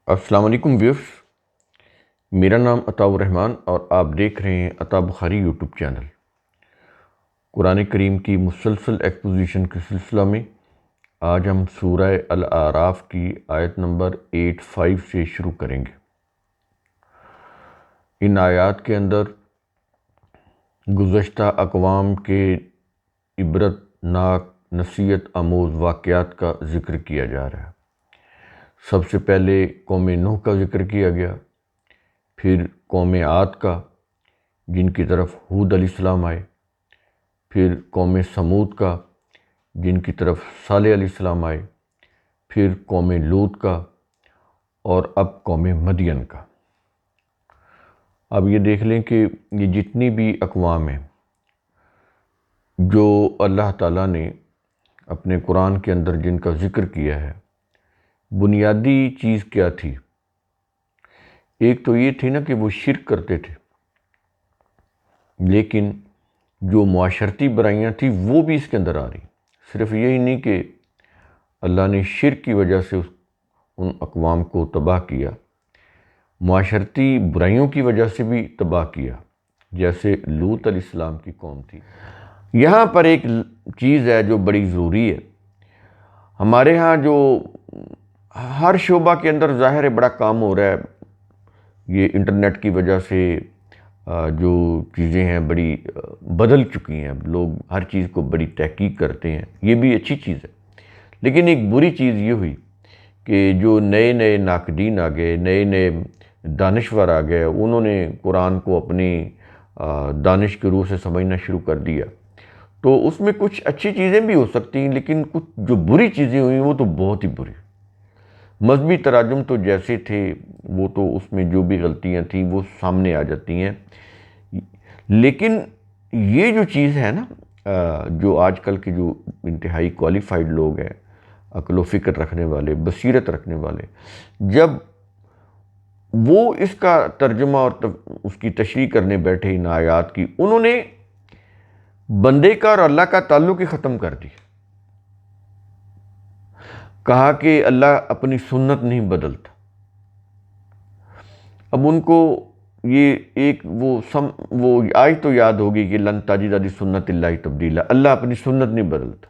السلام علیکم ویورز، میرا نام عطاء الرحمن اور آپ دیکھ رہے ہیں عطاء بخاری یوٹیوب چینل۔ قرآن کریم کی مسلسل ایکسپوزیشن کے سلسلہ میں آج ہم سورہ الاعراف کی آیت نمبر 85 سے شروع کریں گے۔ ان آیات کے اندر گزشتہ اقوام کے عبرت ناک نصیحت آموز واقعات کا ذکر کیا جا رہا ہے۔ سب سے پہلے قوم نوح کا ذکر کیا گیا، پھر قوم عاد کا جن کی طرف ہود علیہ السلام آئے، پھر قوم سمود کا جن کی طرف صالح علیہ السلام آئے، پھر قوم لوط کا اور اب قوم مدین کا۔ اب یہ دیکھ لیں کہ یہ جتنی بھی اقوام ہیں جو اللہ تعالیٰ نے اپنے قرآن کے اندر جن کا ذکر کیا ہے، بنیادی چیز کیا تھی؟ ایک تو یہ تھی نا کہ وہ شرک کرتے تھے، لیکن جو معاشرتی برائیاں تھیں وہ بھی اس کے اندر آ رہی۔ صرف یہی نہیں کہ اللہ نے شرک کی وجہ سے ان اقوام کو تباہ کیا، معاشرتی برائیوں کی وجہ سے بھی تباہ کیا، جیسے لوط علیہ السلام کی قوم تھی۔ یہاں پر ایک چیز ہے جو بڑی ضروری ہے۔ ہمارے ہاں جو ہر شعبہ کے اندر ظاہر ہے بڑا کام ہو رہا ہے، یہ انٹرنیٹ کی وجہ سے جو چیزیں ہیں بڑی بدل چکی ہیں، لوگ ہر چیز کو بڑی تحقیق کرتے ہیں، یہ بھی اچھی چیز ہے۔ لیکن ایک بری چیز یہ ہوئی کہ جو نئے نئے ناقدین آ گئے، نئے نئے دانشور آ گئے، انہوں نے قرآن کو اپنی دانش کے روح سے سمجھنا شروع کر دیا۔ تو اس میں کچھ اچھی چیزیں بھی ہو سکتی ہیں، لیکن کچھ جو بری چیزیں ہوئیں وہ تو بہت ہی بری۔ مذہبی تراجم تو جیسے تھے وہ تو اس میں جو بھی غلطیاں تھیں وہ سامنے آ جاتی ہیں، لیکن یہ جو چیز ہے نا، جو آج کل کے جو انتہائی کوالیفائڈ لوگ ہیں، عقل و فکر رکھنے والے، بصیرت رکھنے والے، جب وہ اس کا ترجمہ اور اس کی تشریح کرنے بیٹھے ان آیات کی، انہوں نے بندے کا اور اللہ کا تعلق ہی ختم کر دی۔ کہا کہ اللہ اپنی سنت نہیں بدلتا۔ اب ان کو یہ ایک وہ آیت تو یاد ہوگی کہ لن تجد لسنت اللہ تبدیلا، اللہ اپنی سنت نہیں بدلتا۔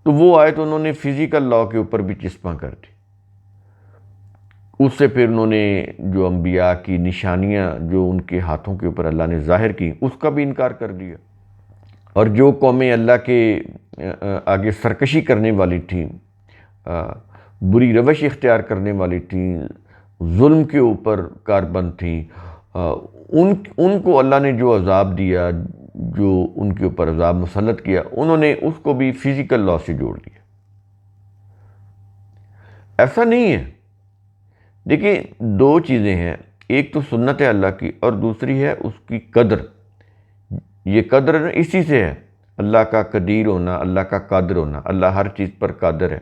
تو وہ آیت انہوں نے فزیکل لاء کے اوپر بھی چسپاں کر دی۔ اس سے پھر انہوں نے جو انبیاء کی نشانیاں جو ان کے ہاتھوں کے اوپر اللہ نے ظاہر کی اس کا بھی انکار کر دیا، اور جو قومیں اللہ کے آگے سرکشی کرنے والی تھیں، بری روش اختیار کرنے والی تھیں، ظلم کے اوپر کاربند تھیں، ان کو اللہ نے جو عذاب دیا، جو ان کے اوپر عذاب مسلط کیا، انہوں نے اس کو بھی فزیکل لاء سے جوڑ دیا۔ ایسا نہیں ہے۔ دیکھیں، دو چیزیں ہیں، ایک تو سنت ہے اللہ کی اور دوسری ہے اس کی قدر۔ یہ قدر اسی سے ہے، اللہ کا قدیر ہونا، اللہ کا قادر ہونا۔ اللہ ہر چیز پر قادر ہے،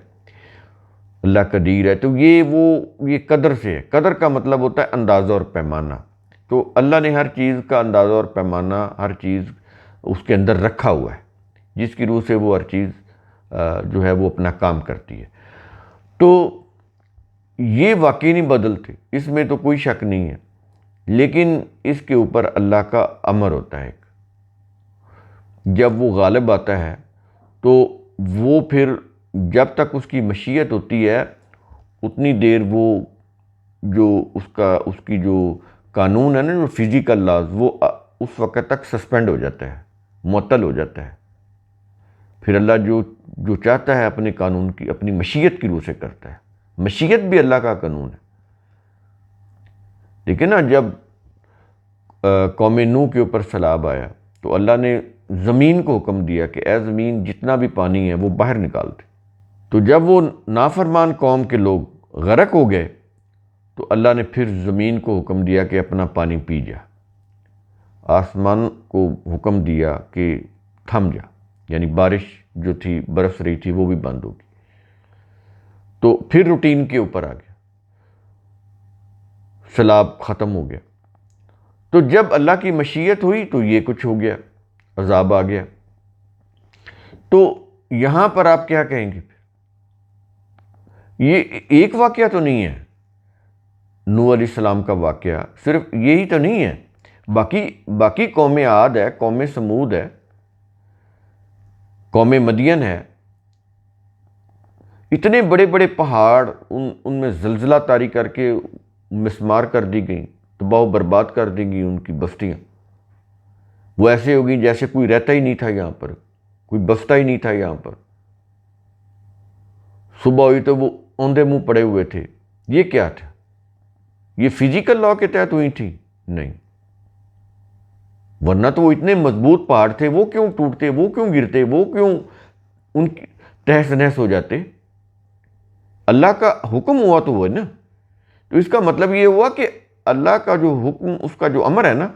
اللہ قدیر ہے، تو یہ قدر سے ہے۔ قدر کا مطلب ہوتا ہے اندازہ اور پیمانہ۔ تو اللہ نے ہر چیز کا اندازہ اور پیمانہ، ہر چیز اس کے اندر رکھا ہوا ہے، جس کی روح سے وہ ہر چیز جو ہے وہ اپنا کام کرتی ہے۔ تو یہ واقعی نہیں بدلتے، اس میں تو کوئی شک نہیں ہے، لیکن اس کے اوپر اللہ کا امر ہوتا ہے۔ جب وہ غالب آتا ہے تو وہ پھر جب تک اس کی مشیت ہوتی ہے اتنی دیر وہ جو اس کی جو قانون ہے نا، جو فزیکل لاز، وہ اس وقت تک سسپینڈ ہو جاتا ہے، معطل ہو جاتا ہے۔ پھر اللہ جو چاہتا ہے اپنے قانون کی، اپنی مشیت کی روح سے کرتا ہے۔ مشیت بھی اللہ کا قانون ہے۔ دیکھیں نا، جب قوم نوح کے اوپر سیلاب آیا تو اللہ نے زمین کو حکم دیا کہ اے زمین جتنا بھی پانی ہے وہ باہر نکال دے۔ تو جب وہ نافرمان قوم کے لوگ غرق ہو گئے تو اللہ نے پھر زمین کو حکم دیا کہ اپنا پانی پی جا، آسمان کو حکم دیا کہ تھم جا، یعنی بارش جو تھی برس رہی تھی وہ بھی بند ہوگی۔ تو پھر روٹین کے اوپر آ گیا، سیلاب ختم ہو گیا۔ تو جب اللہ کی مشیت ہوئی تو یہ کچھ ہو گیا، عذاب آ گیا۔ تو یہاں پر آپ کیا کہیں گے؟ یہ ایک واقعہ تو نہیں ہے، نوح علیہ السلام کا واقعہ صرف یہی تو نہیں ہے، باقی قوم عاد ہے، قوم سمود ہے، قوم مدین ہے، اتنے بڑے بڑے پہاڑ ان میں زلزلہ طاری کر کے مسمار کر دی گئیں، تباہ و برباد کر دی گئی ان کی بستیاں، وہ ایسے ہو گئی جیسے کوئی رہتا ہی نہیں تھا یہاں پر، کوئی بستا ہی نہیں تھا یہاں پر، صبح ہوئی تو وہ اوندے منہ پڑے ہوئے تھے۔ یہ کیا تھا؟ یہ فزیکل لا کے تحت ہوئی تھی؟ نہیں، ورنہ تو وہ اتنے مضبوط پہاڑ تھے، وہ کیوں ٹوٹتے، وہ کیوں گرتے، وہ کیوں ان کی تہس نہس ہو جاتے؟ اللہ کا حکم ہوا تو وہ ہے نا۔ تو اس کا مطلب یہ ہوا کہ اللہ کا جو حکم، اس کا جو امر ہے نا،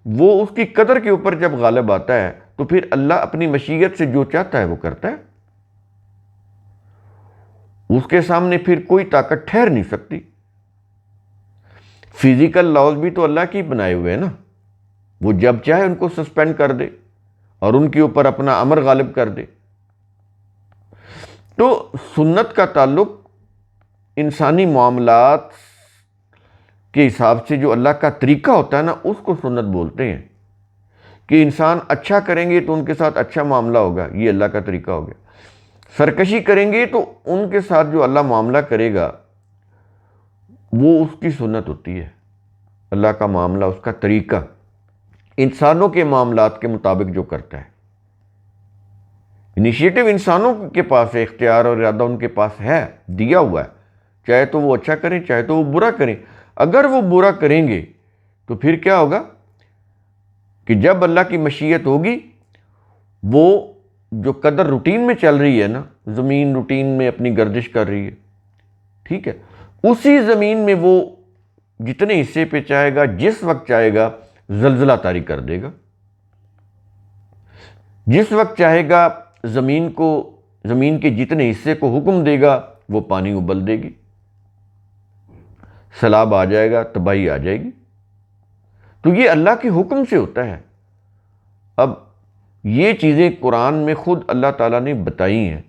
وہ اس کی قدر کے اوپر جب غالب آتا ہے تو پھر اللہ اپنی مشیت سے جو چاہتا ہے وہ کرتا ہے، اس کے سامنے پھر کوئی طاقت ٹھہر نہیں سکتی۔ فزیکل لاز بھی تو اللہ کی بنائے ہوئے ہیں نا، وہ جب چاہے ان کو سسپینڈ کر دے اور ان کے اوپر اپنا امر غالب کر دے۔ تو سنت کا تعلق انسانی معاملات کے حساب سے جو اللہ کا طریقہ ہوتا ہے نا، اس کو سنت بولتے ہیں، کہ انسان اچھا کریں گے تو ان کے ساتھ اچھا معاملہ ہوگا، یہ اللہ کا طریقہ ہو گیا۔ سرکشی کریں گے تو ان کے ساتھ جو اللہ معاملہ کرے گا وہ اس کی سنت ہوتی ہے، اللہ کا معاملہ، اس کا طریقہ، انسانوں کے معاملات کے مطابق جو کرتا ہے۔ انیشیٹو انسانوں کے پاس ہے، اختیار اور ارادہ ان کے پاس ہے، دیا ہوا ہے، چاہے تو وہ اچھا کریں چاہے تو وہ برا کریں۔ اگر وہ برا کریں گے تو پھر کیا ہوگا کہ جب اللہ کی مشیت ہوگی، وہ جو قدر روٹین میں چل رہی ہے نا، زمین روٹین میں اپنی گردش کر رہی ہے، ٹھیک ہے، اسی زمین میں وہ جتنے حصے پہ چاہے گا، جس وقت چاہے گا، زلزلہ طاری کر دے گا۔ جس وقت چاہے گا زمین کے جتنے حصے کو حکم دے گا وہ پانی ابل دے گی، سیلاب آ جائے گا، تباہی آ جائے گی۔ تو یہ اللہ کے حکم سے ہوتا ہے۔ اب یہ چیزیں قرآن میں خود اللہ تعالیٰ نے بتائی ہیں،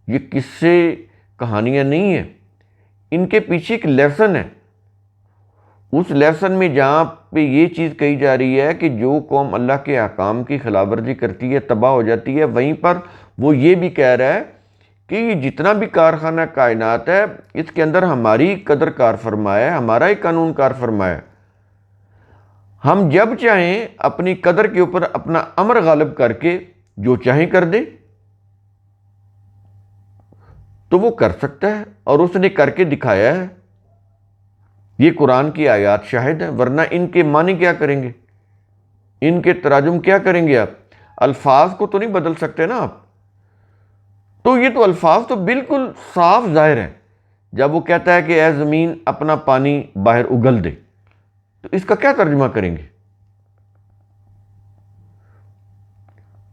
یہ قصے کہانیاں نہیں ہیں، ان کے پیچھے ایک لیسن ہے۔ اس لیسن میں جہاں پہ یہ چیز کہی جا رہی ہے کہ جو قوم اللہ کے احکام کی خلاف ورزی کرتی ہے تباہ ہو جاتی ہے، وہیں پر وہ یہ بھی کہہ رہا ہے کہ یہ جتنا بھی کارخانہ کائنات ہے، اس کے اندر ہماری قدر کار فرمایا ہے، ہمارا ہی قانون کار فرمایا ہے۔ ہم جب چاہیں اپنی قدر کے اوپر اپنا امر غالب کر کے جو چاہیں کر دیں تو وہ کر سکتا ہے، اور اس نے کر کے دکھایا ہے۔ یہ قرآن کی آیات شاہد ہیں، ورنہ ان کے معنی کیا کریں گے، ان کے تراجم کیا کریں گے؟ آپ الفاظ کو تو نہیں بدل سکتے نا آپ۔ تو یہ تو الفاظ تو بالکل صاف ظاہر ہیں۔ جب وہ کہتا ہے کہ اے زمین اپنا پانی باہر اگل دے، تو اس کا کیا ترجمہ کریں گے؟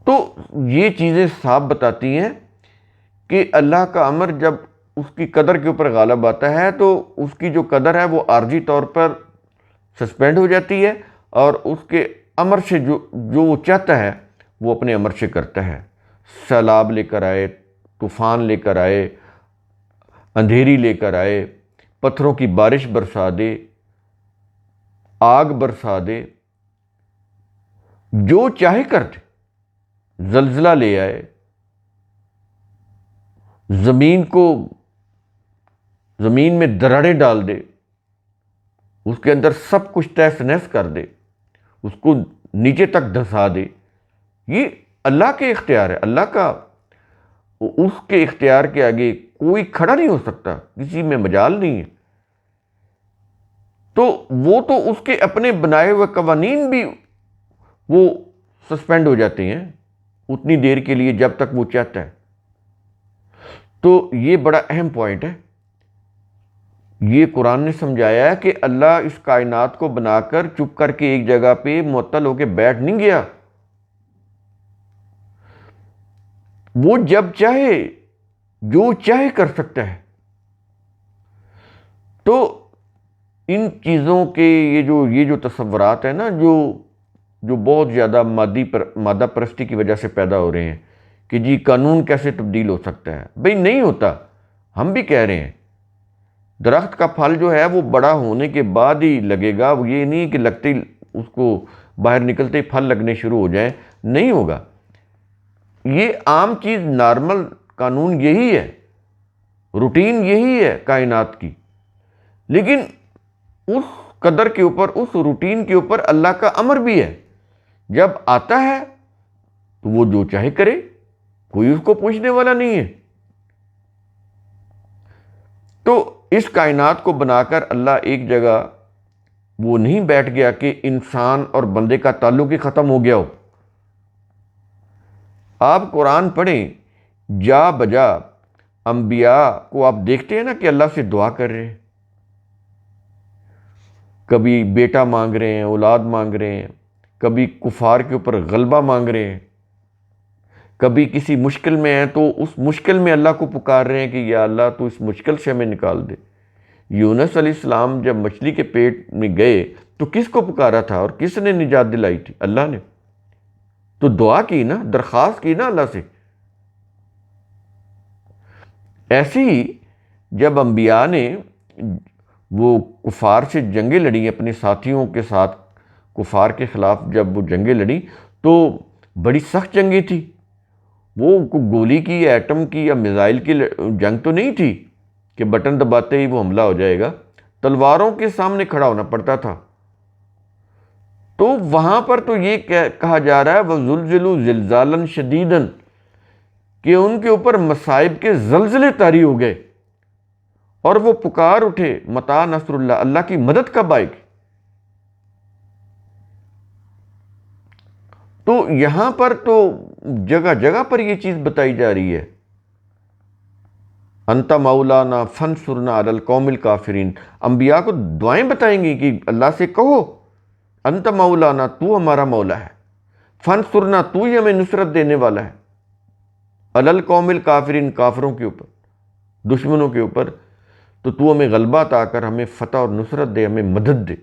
تو یہ چیزیں صاف بتاتی ہیں کہ اللہ کا امر جب اس کی قدر کے اوپر غالب آتا ہے تو اس کی جو قدر ہے وہ عارضی طور پر سسپینڈ ہو جاتی ہے، اور اس کے امر سے جو وہ چاہتا ہے وہ اپنے امر سے کرتا ہے۔ سیلاب لے کر آئے، طوفان لے کر آئے، اندھیری لے کر آئے، پتھروں کی بارش برسا دے، آگ برسا دے، جو چاہے کر دے، زلزلہ لے آئے، زمین میں دراڑیں ڈال دے، اس کے اندر سب کچھ تہس نہس کر دے، اس کو نیچے تک دھسا دے۔ یہ اللہ کے اختیار ہے، اللہ کا، اس کے اختیار کے آگے کوئی کھڑا نہیں ہو سکتا، کسی میں مجال نہیں ہے۔ تو وہ تو اس کے اپنے بنائے ہوئے قوانین بھی وہ سسپینڈ ہو جاتے ہیں اتنی دیر کے لیے جب تک وہ چاہتا ہے۔ تو یہ بڑا اہم پوائنٹ ہے۔ یہ قرآن نے سمجھایا ہے کہ اللہ اس کائنات کو بنا کر چپ کر کے ایک جگہ پہ معطل ہو کے بیٹھ نہیں گیا، وہ جب چاہے جو چاہے کر سکتا ہے۔ تو ان چیزوں کے یہ جو تصورات ہیں نا، جو بہت زیادہ مادہ پرستی کی وجہ سے پیدا ہو رہے ہیں کہ جی قانون کیسے تبدیل ہو سکتا ہے، بھئی نہیں ہوتا۔ ہم بھی کہہ رہے ہیں درخت کا پھل جو ہے وہ بڑا ہونے کے بعد ہی لگے گا، وہ یہ نہیں کہ لگتے ہی اس کو باہر نکلتے ہی پھل لگنے شروع ہو جائیں، نہیں ہوگا۔ یہ عام چیز، نارمل قانون یہی ہے، روٹین یہی ہے کائنات کی، لیکن اس قدر کے اوپر، اس روٹین کے اوپر اللہ کا امر بھی ہے۔ جب آتا ہے تو وہ جو چاہے کرے، کوئی اس کو پوچھنے والا نہیں ہے۔ تو اس کائنات کو بنا کر اللہ ایک جگہ وہ نہیں بیٹھ گیا کہ انسان اور بندے کا تعلق ہی ختم ہو گیا ہو۔ آپ قرآن پڑھیں، جا بجا انبیاء کو آپ دیکھتے ہیں نا کہ اللہ سے دعا کر رہے ہیں، کبھی بیٹا مانگ رہے ہیں، اولاد مانگ رہے ہیں، کبھی کفار کے اوپر غلبہ مانگ رہے ہیں، کبھی کسی مشکل میں ہیں تو اس مشکل میں اللہ کو پکار رہے ہیں کہ یا اللہ تو اس مشکل سے ہمیں نکال دے۔ یونس علیہ السلام جب مچھلی کے پیٹ میں گئے تو کس کو پکارا تھا اور کس نے نجات دلائی تھی؟ اللہ نے۔ تو دعا کی نا، درخواست کی نا اللہ سے۔ ایسے ہی جب انبیاء نے وہ کفار سے جنگیں لڑیں، اپنے ساتھیوں کے ساتھ کفار کے خلاف جب وہ جنگیں لڑیں تو بڑی سخت جنگیں تھی، وہ گولی کی یا ایٹم کی یا میزائل کی جنگ تو نہیں تھی کہ بٹن دباتے ہی وہ حملہ ہو جائے گا، تلواروں کے سامنے کھڑا ہونا پڑتا تھا۔ تو وہاں پر تو یہ کہا جا رہا ہے وَزُلْزِلُوا زِلْزَالًا شَدِيدًا، کہ ان کے اوپر مصائب کے زلزلے طاری ہو گئے اور وہ پکار اٹھے متى نصر اللہ، اللہ کی مدد کب آئے گی؟ تو یہاں پر تو جگہ جگہ پر یہ چیز بتائی جا رہی ہے، انت مولانا فانصرنا علی القوم الکافرین۔ انبیاء کو دعائیں بتائیں گی کہ اللہ سے کہو انت مولانا، تو ہمارا مولا ہے، فانصرنا، تو ہی ہمیں نصرت دینے والا ہے، علی القوم الکافرین، کافروں کے اوپر، دشمنوں کے اوپر، تو ہمیں غلبہ عطا کر، ہمیں فتح اور نصرت دے، ہمیں مدد دے۔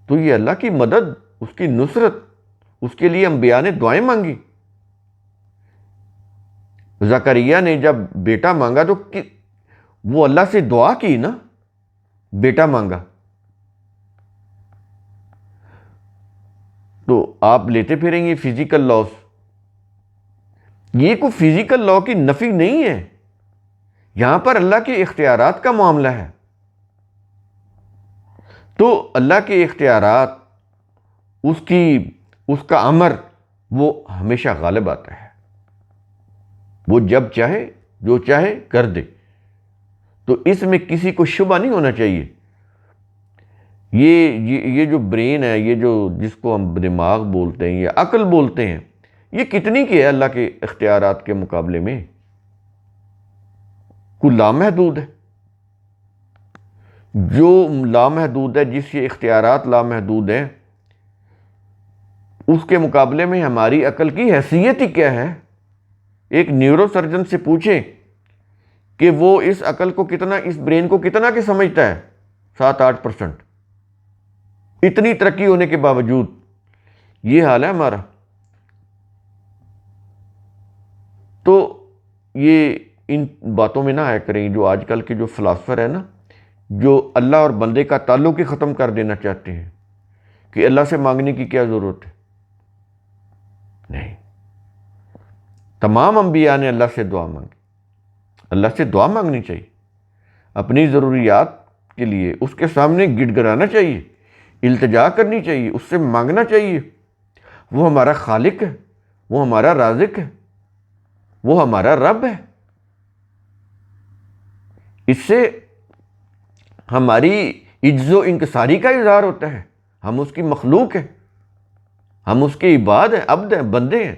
تو یہ اللہ کی مدد، اس کی نصرت، اس کے لیے انبیاء نے دعائیں مانگی۔ زکریا نے جب بیٹا مانگا تو وہ اللہ سے دعا کی نا، بیٹا مانگا۔ تو آپ لیتے پھریں گے فزیکل لاس، یہ کوئی فزیکل لا کی نفی نہیں ہے، یہاں پر اللہ کے اختیارات کا معاملہ ہے۔ تو اللہ کے اختیارات، اس کا امر، وہ ہمیشہ غالب آتا ہے، وہ جب چاہے جو چاہے کر دے۔ تو اس میں کسی کو شبہ نہیں ہونا چاہیے۔ یہ جو برین ہے، یہ جس کو ہم دماغ بولتے ہیں یا عقل بولتے ہیں، یہ کتنی کی ہے اللہ کے اختیارات کے مقابلے میں؟ کوئی لامحدود ہے؟ جو لامحدود ہے، جس کے اختیارات لامحدود ہیں، اس کے مقابلے میں ہماری عقل کی حیثیت ہی کیا ہے؟ ایک نیورو سرجن سے پوچھیں کہ وہ اس عقل کو کتنا، اس برین کو کتنا کہ سمجھتا ہے؟ 7-8%۔ اتنی ترقی ہونے کے باوجود یہ حال ہے ہمارا۔ تو یہ ان باتوں میں نہ آیا کریں جو آج کل کے جو فلاسفر ہیں نا، جو اللہ اور بندے کا تعلق ہی ختم کر دینا چاہتے ہیں کہ اللہ سے مانگنے کی کیا ضرورت ہے۔ نہیں، تمام انبیاء نے اللہ سے دعا مانگی، اللہ سے دعا مانگنی چاہیے، اپنی ضروریات کے لیے اس کے سامنے گڑ گڑانا چاہیے، التجا کرنی چاہیے، اس سے مانگنا چاہیے۔ وہ ہمارا خالق ہے، وہ ہمارا رازق ہے، وہ ہمارا رب ہے۔ اس سے ہماری عجز و انکساری کا اظہار ہوتا ہے، ہم اس کی مخلوق ہیں، ہم اس کے عباد ہیں، عبد ہیں، بندے ہیں۔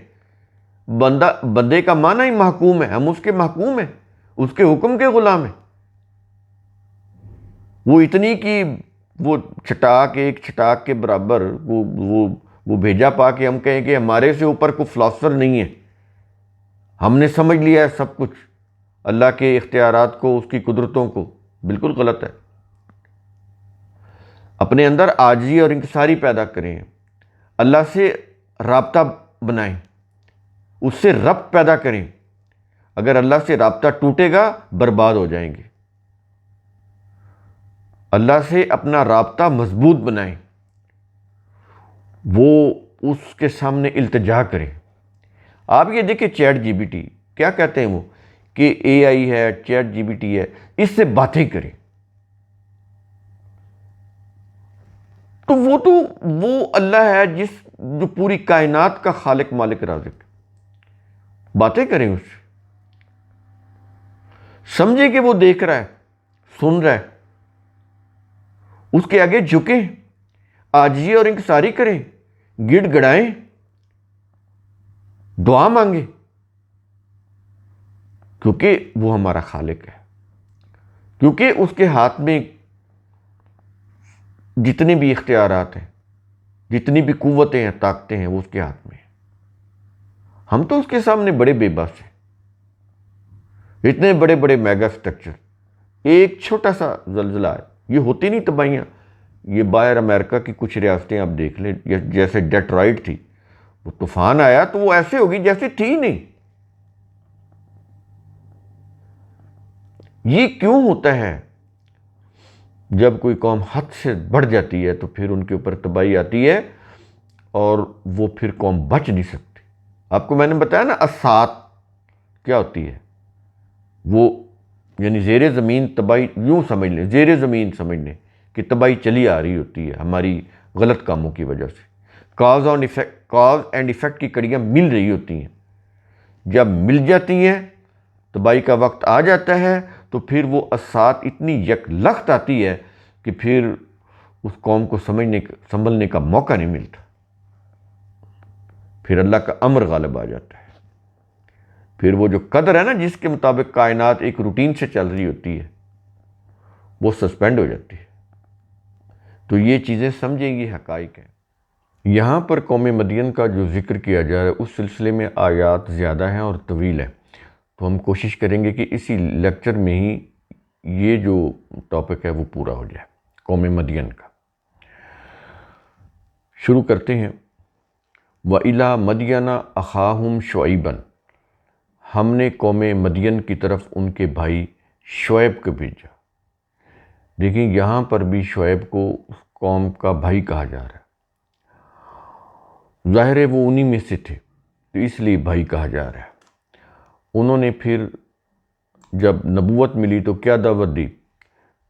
بندے کا معنی ہی محکوم ہے، ہم اس کے محکوم ہیں، اس کے حکم کے غلام ہیں۔ وہ اتنی کی وہ چھٹاک، ایک چھٹاک کے برابر وہ بھیجا پا کے ہم کہیں کہ ہمارے سے اوپر کوئی فلاسفر نہیں ہے، ہم نے سمجھ لیا ہے سب کچھ، اللہ کے اختیارات کو، اس کی قدرتوں کو، بالکل غلط ہے۔ اپنے اندر عاجزی اور انکساری پیدا کریں، اللہ سے رابطہ بنائیں، اس سے ربط پیدا کریں۔ اگر اللہ سے رابطہ ٹوٹے گا برباد ہو جائیں گے۔ اللہ سے اپنا رابطہ مضبوط بنائیں، وہ اس کے سامنے التجا کریں۔ آپ یہ دیکھیں چیٹ جی بی ٹی کیا کہتے ہیں، وہ کہ اے آئی ہے، چیٹ جی بی ٹی ہے، اس سے باتیں کریں۔ تو وہ اللہ ہے جو پوری کائنات کا خالق مالک رازق، باتیں کریں اس سے، سمجھے کہ وہ دیکھ رہا ہے، سن رہا ہے، اس کے آگے جھکیں، عاجزی اور انکساری کریں، گڑ گڑائیں، دعا مانگیں، کیونکہ وہ ہمارا خالق ہے، کیونکہ اس کے ہاتھ میں جتنے بھی اختیارات ہیں، جتنی بھی قوتیں ہیں، طاقتیں ہیں، وہ اس کے ہاتھ میں ہیں۔ ہم تو اس کے سامنے بڑے بے بس ہیں۔ اتنے بڑے بڑے میگا سٹرکچر، ایک چھوٹا سا زلزلہ ہے، یہ ہوتی نہیں تباہیاں۔ یہ باہر امریکہ کی کچھ ریاستیں آپ دیکھ لیں، جیسے ڈیٹرائٹ تھی، وہ طوفان آیا تو وہ ایسے ہوگی جیسے تھی نہیں۔ یہ کیوں ہوتا ہے؟ جب کوئی قوم حد سے بڑھ جاتی ہے تو پھر ان کے اوپر تباہی آتی ہے، اور وہ پھر قوم بچ نہیں سکتی۔ آپ کو میں نے بتایا نا، اسات کیا ہوتی ہے، وہ یعنی زیر زمین تباہی، یوں سمجھ لیں، زیر زمین سمجھ لیں کہ تباہی چلی آ رہی ہوتی ہے ہماری غلط کاموں کی وجہ سے۔ کاز اینڈ ایفیکٹ کی کڑیاں مل رہی ہوتی ہیں، جب مل جاتی ہیں، تباہی کا وقت آ جاتا ہے، تو پھر وہ اسات اتنی یکلخت آتی ہے کہ پھر اس قوم کو سنبھلنے کا موقع نہیں ملتا، پھر اللہ کا امر غالب آ جاتا ہے۔ پھر وہ جو قدر ہے نا، جس کے مطابق کائنات ایک روٹین سے چل رہی ہوتی ہے، وہ سسپینڈ ہو جاتی ہے۔ تو یہ چیزیں سمجھیں، یہ حقائق ہیں۔ یہاں پر قوم مدین کا جو ذکر کیا جا رہا ہے، اس سلسلے میں آیات زیادہ ہیں اور طویل ہیں، تو ہم کوشش کریں گے کہ اسی لیکچر میں ہی یہ جو ٹاپک ہے وہ پورا ہو جائے، قوم مدین کا۔ شروع کرتے ہیں۔ وَإِلَىٰ مَدْيَنَ أَخَاهُمْ شُعَيْبًا، ہم نے قوم مدین کی طرف ان کے بھائی شعیب کو بھیجا۔ دیکھیں یہاں پر بھی شعیب کو اس قوم کا بھائی کہا جا رہا ہے۔ ظاہر ہے وہ انہی میں سے تھے، تو اس لیے بھائی کہا جا رہا ہے۔ انہوں نے پھر جب نبوت ملی تو کیا دعوت دی؟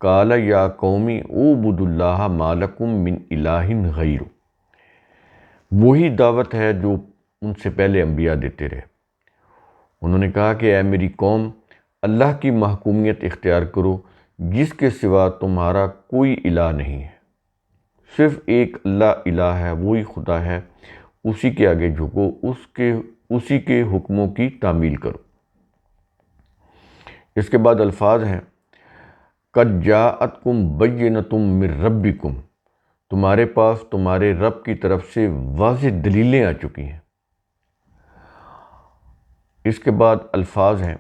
قال یا قومی اعبدوا اللہ ما لکم من الہ غیرہ، وہی دعوت ہے جو ان سے پہلے انبیاء دیتے رہے۔ انہوں نے کہا کہ اے میری قوم، اللہ کی محکومیت اختیار کرو، جس کے سوا تمہارا کوئی الہ نہیں ہے، صرف ایک اللہ الہ ہے، وہی خدا ہے، اسی کے آگے جھکو، اسی کے حکموں کی تعمیل کرو۔ اس کے بعد الفاظ ہیں، قد جاءتکم بینۃ من ربکم، تمہارے پاس تمہارے رب کی طرف سے واضح دلیلیں آ چکی ہیں۔ اس کے بعد الفاظ ہیں،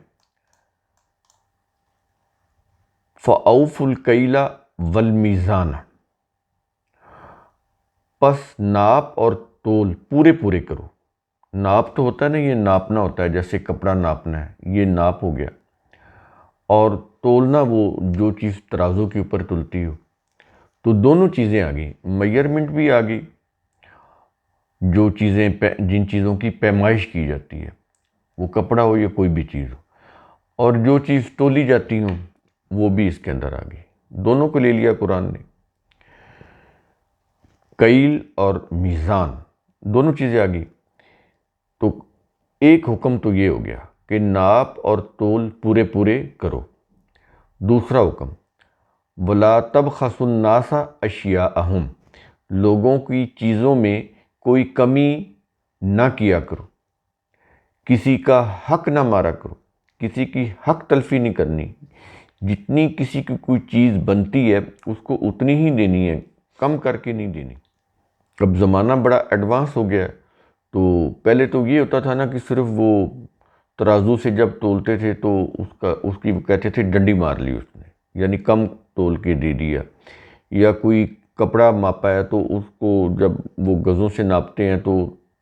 فَأَوْفُوا الْكَيْلَ وَالْمِيزَانَ، پس ناپ اور تول پورے پورے کرو۔ ناپ تو ہوتا ہے نا، یہ ناپنا ہوتا ہے، جیسے کپڑا ناپنا ہے، یہ ناپ ہو گیا، اور تولنا وہ جو چیز ترازو کے اوپر تلتی ہو۔ تو دونوں چیزیں آ گئی، میئرمنٹ بھی آ گئی، جن چیزوں کی پیمائش کی جاتی ہے، وہ کپڑا ہو یا کوئی بھی چیز ہو، اور جو چیز تولی جاتی ہوں وہ بھی اس کے اندر آ گئی۔ دونوں کو لے لیا قرآن نے، کیل اور میزان، دونوں چیزیں آ گئی۔ تو ایک حکم تو یہ ہو گیا کہ ناپ اور تول پورے پورے کرو۔ دوسرا حکم، وَلَا تَبْخَسُوا النَّاسَ أَشْيَاءَهُمْ، لوگوں کی چیزوں میں کوئی کمی نہ کیا کرو، کسی کا حق نہ مارا کرو، کسی کی حق تلفی نہیں کرنی، جتنی کسی کی کوئی چیز بنتی ہے اس کو اتنی ہی دینی ہے، کم کر کے نہیں دینی۔ اب زمانہ بڑا ایڈوانس ہو گیا ہے، تو پہلے تو یہ ہوتا تھا نا کہ صرف وہ ترازو سے جب تولتے تھے تو اس کی کہتے تھے ڈنڈی مار لی اس نے، یعنی کم تول کے دے دیا، یا کوئی کپڑا ماپا ہے تو اس کو جب وہ گزوں سے ناپتے ہیں تو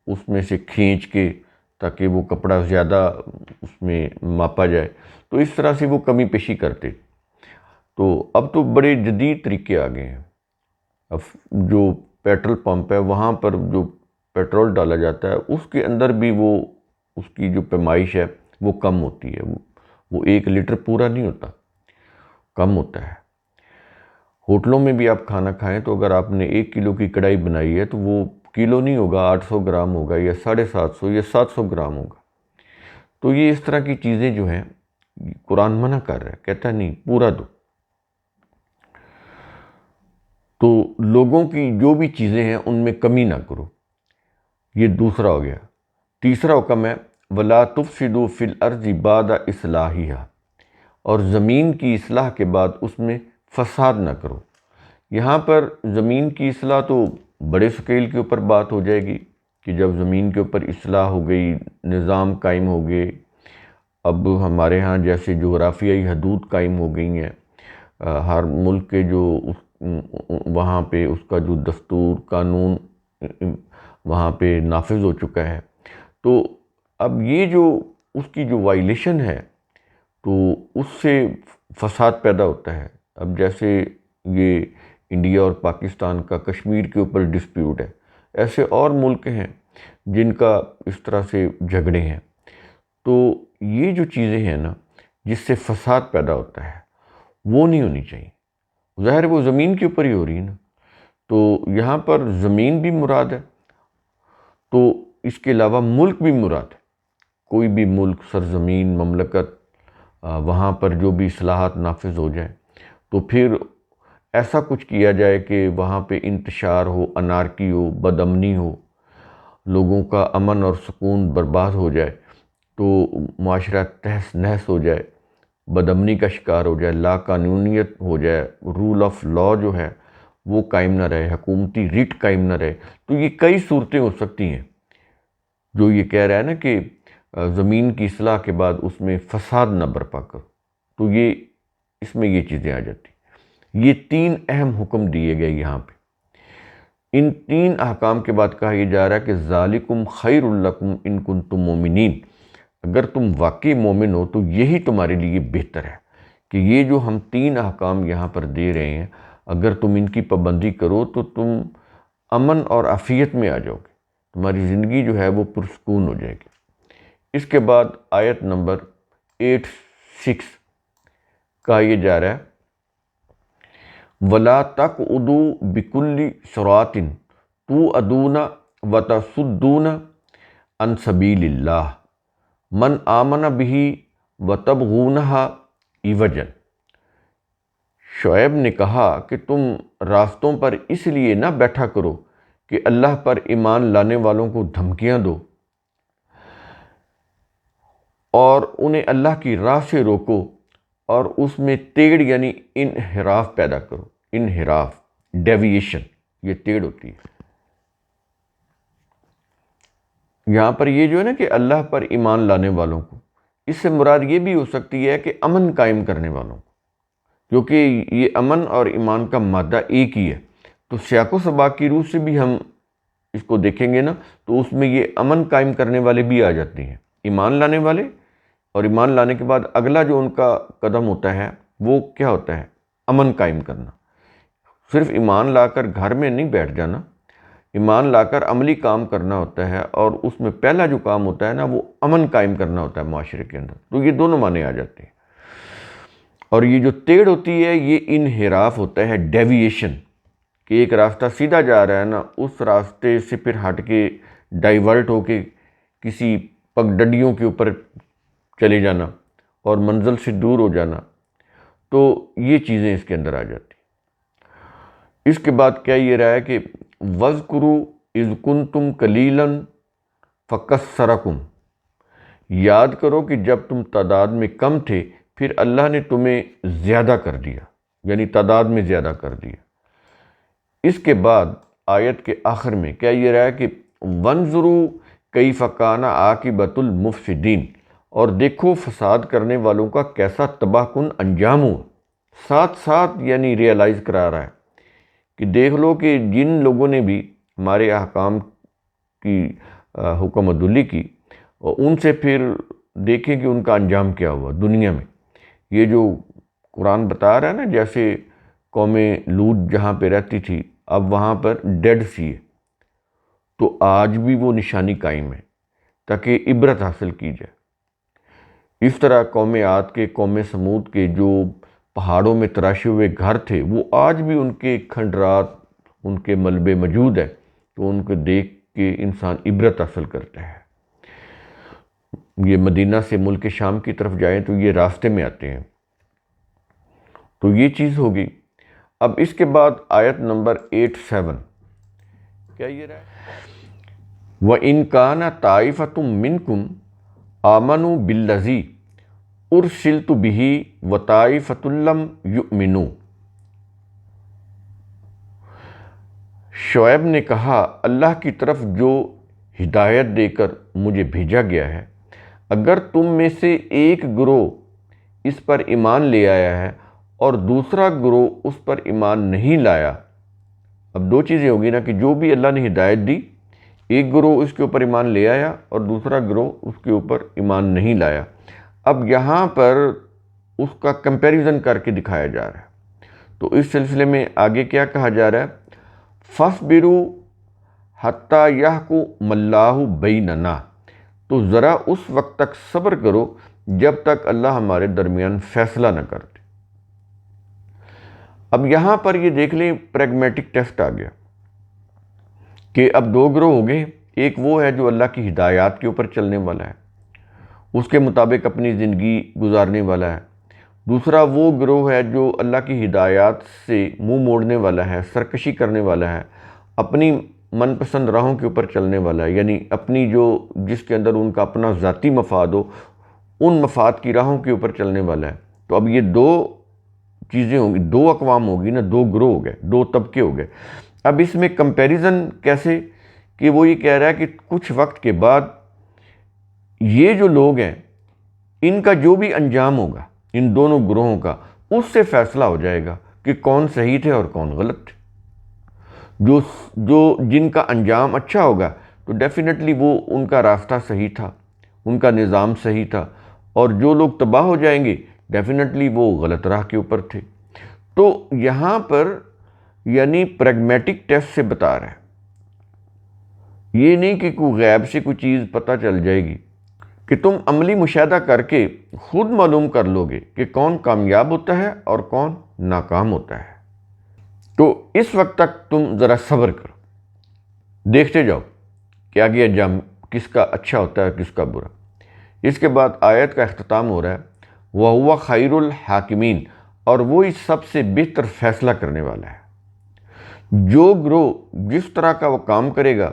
اس میں سے کھینچ کے تاکہ وہ کپڑا زیادہ اس میں ماپا جائے، تو اس طرح سے وہ کمی پیشی کرتے۔ تو اب تو بڑے جدید طریقے آ گئے ہیں. اب جو پیٹرول پمپ ہے وہاں پر جو پیٹرول ڈالا جاتا ہے اس کے اندر بھی وہ اس کی جو پیمائش ہے وہ کم ہوتی ہے. وہ 1 لیٹر پورا نہیں ہوتا، کم ہوتا ہے. ہوٹلوں میں بھی آپ کھانا کھائیں تو اگر آپ نے 1 کلو کی کڑھائی بنائی ہے تو وہ کلو نہیں ہوگا، 800 گرام ہوگا یا 750 یا 700 گرام ہوگا. تو یہ اس طرح کی چیزیں جو ہیں قرآن منع کر رہا ہے، کہتا نہیں پورا دو. تو لوگوں کی جو بھی چیزیں ہیں ان میں کمی نہ کرو. یہ دوسرا ہو گیا. تیسرا حکم ہے وَلَا تُفْسِدُوا فِي الْأَرْضِ بَعْدَ إِصْلَاحِهَا، اور زمین کی اصلاح کے بعد اس میں فساد نہ کرو. یہاں پر زمین کی اصلاح تو بڑے سکیل کے اوپر بات ہو جائے گی کہ جب زمین کے اوپر اصلاح ہو گئی، نظام قائم ہو گئے. اب ہمارے ہاں جیسے جغرافیائی حدود قائم ہو گئی ہیں، ہر ملک کے جو وہاں پہ اس کا جو دستور قانون وہاں پہ نافذ ہو چکا ہے. تو اب یہ جو اس کی جو وائلیشن ہے تو اس سے فساد پیدا ہوتا ہے. اب جیسے یہ انڈیا اور پاکستان کا کشمیر کے اوپر ڈسپیوٹ ہے، ایسے اور ملک ہیں جن کا اس طرح سے جھگڑے ہیں. تو یہ جو چیزیں ہیں نا جس سے فساد پیدا ہوتا ہے وہ نہیں ہونی چاہیے. ظاہر وہ زمین کے اوپر ہی ہو رہی ہے نا. تو یہاں پر زمین بھی مراد ہے، تو اس کے علاوہ ملک بھی مراد ہے. کوئی بھی ملک، سرزمین، مملکت، وہاں پر جو بھی اصلاحات نافذ ہو جائیں تو پھر ایسا کچھ کیا جائے کہ وہاں پہ انتشار ہو، انارکی ہو، بد امنی ہو، لوگوں کا امن اور سکون برباد ہو جائے، تو معاشرہ تہس نہس ہو جائے، بد امنی کا شکار ہو جائے، لا قانونیت ہو جائے، رول آف لا جو ہے وہ قائم نہ رہے، حکومتی ریٹ قائم نہ رہے. تو یہ کئی صورتیں ہو سکتی ہیں. جو یہ کہہ رہا ہے نا کہ زمین کی اصلاح کے بعد اس میں فساد نہ برپا کرو، تو یہ اس میں یہ چیزیں آ جاتی. یہ 3 اہم حکم دیے گئے یہاں پہ. ان 3 احکام کے بعد کہا یہ جا رہا ہے کہ ذالکم خیر لکم ان کنتم مومنین، اگر تم واقعی مومن ہو تو یہی تمہارے لیے بہتر ہے کہ یہ جو ہم 3 احکام یہاں پر دے رہے ہیں اگر تم ان کی پابندی کرو تو تم امن اور عافیت میں آ جاؤ گے، تمہاری زندگی جو ہے وہ پرسکون ہو جائے گی. اس کے بعد آیت نمبر 86 کہا یہ جا رہا ہے وَلَا تَقْعُدُوا بِكُلِّ صِرَاطٍ تُوعَدُونَ وَتَصُدُّونَ عَنْ سَبِيلِ اللَّهِ مَنْ آمَنَ بِهِ وَتَبْغُونَهَا عِوَجًا. شعیب نے کہا کہ تم راستوں پر اس لیے نہ بیٹھا کرو کہ اللہ پر ایمان لانے والوں کو دھمکیاں دو اور انہیں اللہ کی راہ سے روکو اور اس میں ٹیڑھ یعنی انحراف پیدا کرو. انحراف، ڈیویشن، یہ ٹیڑھ ہوتی ہے. یہاں پر یہ جو ہے نا کہ اللہ پر ایمان لانے والوں کو، اس سے مراد یہ بھی ہو سکتی ہے کہ امن قائم کرنے والوں کو، کیونکہ یہ امن اور ایمان کا مادہ ایک ہی ہے. تو سیاق و سباق کی روح سے بھی ہم اس کو دیکھیں گے نا تو اس میں یہ امن قائم کرنے والے بھی آ جاتے ہیں، ایمان لانے والے. اور ایمان لانے کے بعد اگلا جو ان کا قدم ہوتا ہے وہ کیا ہوتا ہے؟ امن قائم کرنا. صرف ایمان لا کر گھر میں نہیں بیٹھ جانا، ایمان لا کر عملی کام کرنا ہوتا ہے، اور اس میں پہلا جو کام ہوتا ہے نا وہ امن قائم کرنا ہوتا ہے معاشرے کے اندر. تو یہ دونوں معنی آ جاتے ہیں. اور یہ جو ٹیڑھ ہوتی ہے یہ انحراف ہوتا ہے، ڈیویشن، کہ ایک راستہ سیدھا جا رہا ہے نا اس راستے سے پھر ہٹ کے ڈائیورٹ ہو کے کسی پگڈنڈیوں کے اوپر چلے جانا اور منزل سے دور ہو جانا. تو یہ چیزیں اس کے اندر آ جاتی. اس کے بعد کیا یہ رہا ہے کہ وَاذْكُرُوا إِذْ كُنْتُمْ قَلِيلًا فَكَثَّرَكُمْ، یاد کرو کہ جب تم تعداد میں کم تھے پھر اللہ نے تمہیں زیادہ کر دیا، یعنی تعداد میں زیادہ کر دیا. اس کے بعد آیت کے آخر میں کیا یہ رہا ہے کہ وَانظُرُوا كَيْفَ كَانَ عَاقِبَةُ الْمُفْسِدِينَ، اور دیکھو فساد کرنے والوں کا کیسا تباہ کن انجام ہو. ساتھ ساتھ یعنی ریئلائز کرا رہا ہے کہ دیکھ لو کہ جن لوگوں نے بھی ہمارے احکام کی حکم عدولی کی اور ان سے پھر دیکھیں کہ ان کا انجام کیا ہوا دنیا میں. یہ جو قرآن بتا رہا ہے نا، جیسے قوم لوط جہاں پہ رہتی تھی اب وہاں پر ڈیڈ سی ہے، تو آج بھی وہ نشانی قائم ہے تاکہ عبرت حاصل کی جائے۔ اس طرح قوم عاد کے، قوم سمود کے جو پہاڑوں میں تراشے ہوئے گھر تھے، وہ آج بھی ان کے کھنڈرات، ان کے ملبے موجود ہیں، تو ان کو دیکھ کے انسان عبرت حاصل کرتا ہے۔ یہ مدینہ سے ملک شام کی طرف جائیں تو یہ راستے میں آتے ہیں۔ تو یہ چیز ہوگی۔ اب اس کے بعد آیت نمبر 87 کیا یہ رہا ہے؟ وَإِن كَانَ طَائِفَةٌ مِّنكُمْ آمَنُوا بِالَّذِي أُرْسِلْتُ بِهِ وَطَائِفَةٌ لَّمْ يُؤْمِنُوا۔ شعیب نے کہا، اللہ کی طرف جو ہدایت دے کر مجھے بھیجا گیا ہے، اگر تم میں سے ایک گروہ اس پر ایمان لے آیا ہے اور دوسرا گروہ اس پر ایمان نہیں لایا، اب دو چیزیں ہوگی نا، کہ جو بھی اللہ نے ہدایت دی، ایک گروہ اس کے اوپر ایمان لے آیا اور دوسرا گروہ اس کے اوپر ایمان نہیں لایا۔ اب یہاں پر اس کا کمپیریزن کر کے دکھایا جا رہا ہے۔ تو اس سلسلے میں آگے کیا کہا جا رہا ہے؟ فَاصْبِرُوا حَتَّى يَحْكُمَ اللَّهُ بَيْنَنَا، تو ذرا اس وقت تک صبر کرو جب تک اللہ ہمارے درمیان فیصلہ نہ کرتے۔ اب یہاں پر یہ دیکھ لیں، پریگمیٹک ٹیسٹ آ گیا کہ اب دو گروہ ہو گئے۔ ایک وہ ہے جو اللہ کی ہدایات کے اوپر چلنے والا ہے، اس کے مطابق اپنی زندگی گزارنے والا ہے۔ دوسرا وہ گروہ ہے جو اللہ کی ہدایات سے منہ موڑنے والا ہے، سرکشی کرنے والا ہے، اپنی من پسند راہوں کے اوپر چلنے والا ہے، یعنی اپنی جس کے اندر ان کا اپنا ذاتی مفاد ہو، ان مفاد کی راہوں کے اوپر چلنے والا ہے۔ تو اب یہ دو چیزیں ہوں گی، دو اقوام ہوگی نا، دو گروہ ہو گئے، دو طبقے ہو گئے۔ اب اس میں کمپیریزن کیسے؟ کہ وہ یہ کہہ رہا ہے کہ کچھ وقت کے بعد یہ جو لوگ ہیں، ان کا جو بھی انجام ہوگا ان دونوں گروہوں کا، اس سے فیصلہ ہو جائے گا کہ کون صحیح تھے اور کون غلط تھے۔ جن کا انجام اچھا ہوگا تو ڈیفینیٹلی وہ ان کا راستہ صحیح تھا، ان کا نظام صحیح تھا، اور جو لوگ تباہ ہو جائیں گے ڈیفینیٹلی وہ غلط راہ کے اوپر تھے۔ تو یہاں پر یعنی پریگمیٹک ٹیسٹ سے بتا رہا ہے، یہ نہیں کہ کوئی غیب سے کوئی چیز پتہ چل جائے گی، کہ تم عملی مشاہدہ کر کے خود معلوم کر لو گے کہ کون کامیاب ہوتا ہے اور کون ناکام ہوتا ہے۔ تو اس وقت تک تم ذرا صبر کرو، دیکھتے جاؤ کہ آگے انجام کس کا اچھا ہوتا ہے کس کا برا۔ اس کے بعد آیت کا اختتام ہو رہا ہے، وَهُوَ خَيْرُ الْحَاكِمِينَ، اور وہی سب سے بہتر فیصلہ کرنے والا ہے۔ جو گروہ جس طرح کا وہ کام کرے گا،